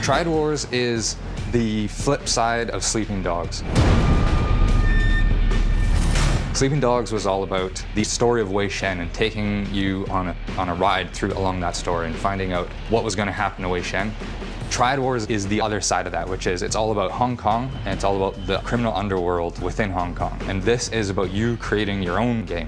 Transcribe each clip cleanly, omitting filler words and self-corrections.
Triad Wars is the flip side of Sleeping Dogs. Sleeping Dogs was all about the story of Wei Shen and taking you on a ride along that story and finding out what was going to happen to Wei Shen. Triad Wars is the other side of that, which is it's all about Hong Kong and it's all about the criminal underworld within Hong Kong. And this is about you creating your own game.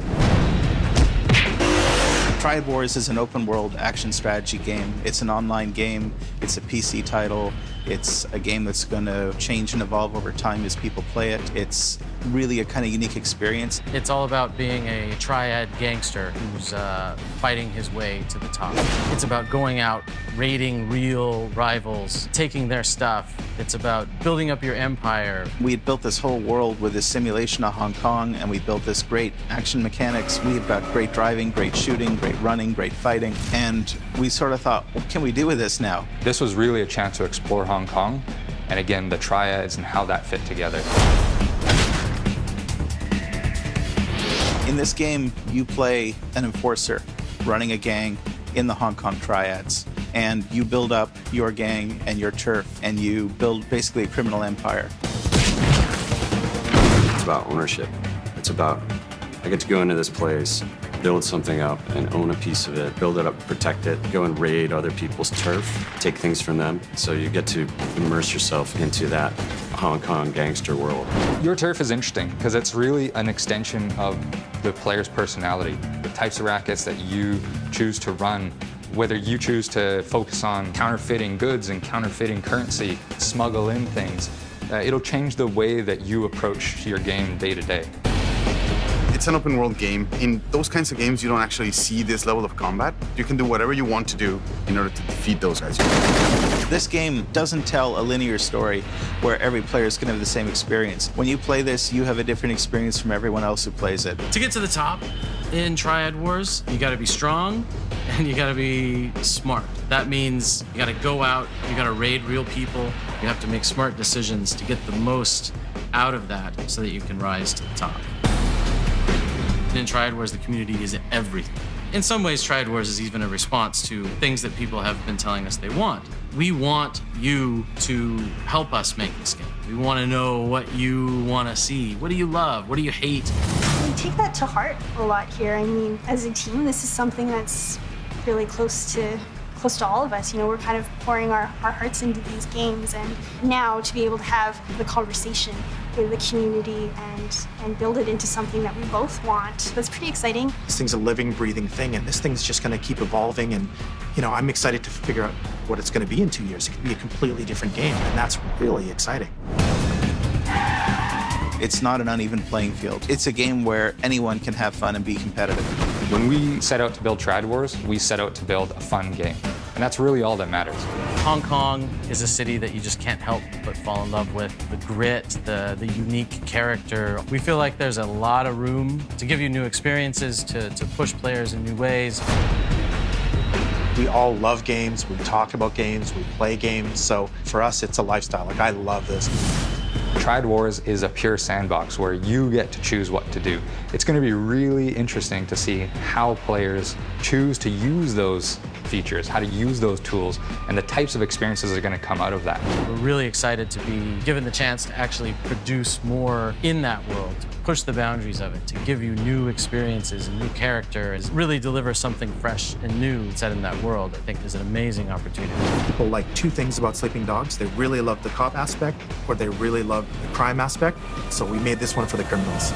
Triad Wars is an open world action strategy game. It's an online game, it's a PC title, it's a game that's going to change and evolve over time as people play it. It's really a kind of unique experience. It's all about being a triad gangster who's fighting his way to the top. It's about going out, raiding real rivals, taking their stuff. It's about building up your empire. We had built this whole world with this simulation of Hong Kong, and we built this great action mechanics. We've got great driving, great shooting, great running, great fighting. And we sort of thought, what can we do with this now? This was really a chance to explore Hong Kong, and again, the triads and how that fit together. In this game, you play an enforcer running a gang in the Hong Kong triads, and you build up your gang and your turf, and you build basically a criminal empire. It's about ownership. It's about, I get to go into this place, build something up and own a piece of it, build it up, protect it, go and raid other people's turf, take things from them. So you get to immerse yourself into that Hong Kong gangster world. Your turf is interesting because it's really an extension of the player's personality. The types of rackets that you choose to run, whether you choose to focus on counterfeiting goods and counterfeiting currency, smuggle in things, it'll change the way that you approach your game day to day. It's an open world game. In those kinds of games, you don't actually see this level of combat. You can do whatever you want to do in order to defeat those guys. This game doesn't tell a linear story where every player is going to have the same experience. When you play this, you have a different experience from everyone else who plays it. To get to the top in Triad Wars, you gotta be strong and you gotta be smart. That means you gotta go out, you gotta raid real people, you have to make smart decisions to get the most out of that so that you can rise to the top. In Triad Wars, the community is everything. In some ways, Triad Wars is even a response to things that people have been telling us they want. We want you to help us make this game. We want to know what you want to see. What do you love? What do you hate? We take that to heart a lot here. I mean, as a team, this is something that's really close to all of us. You know, we're kind of pouring our hearts into these games, and now to be able to have the conversation with the community and build it into something that we both want, that's pretty exciting. This thing's a living, breathing thing, and this thing's just going to keep evolving, and you know, I'm excited to figure out what it's going to be in 2 years. It could be a completely different game, and that's really exciting. It's not an uneven playing field. It's a game where anyone can have fun and be competitive. When we set out to build Triad Wars, we set out to build a fun game. And that's really all that matters. Hong Kong is a city that you just can't help but fall in love with. The grit, the unique character. We feel like there's a lot of room to give you new experiences, to push players in new ways. We all love games, we talk about games, we play games, so for us it's a lifestyle. Like, I love this. Triad Wars is a pure sandbox where you get to choose what to do. It's going to be really interesting to see how players choose to use those features, how to use those tools, and the types of experiences that are going to come out of that. We're really excited to be given the chance to actually produce more in that world, to push the boundaries of it, to give you new experiences and new characters, really deliver something fresh and new set in that world. I think is an amazing opportunity. People like two things about Sleeping Dogs. They really love the cop aspect, or they really love the crime aspect. So we made this one for the criminals.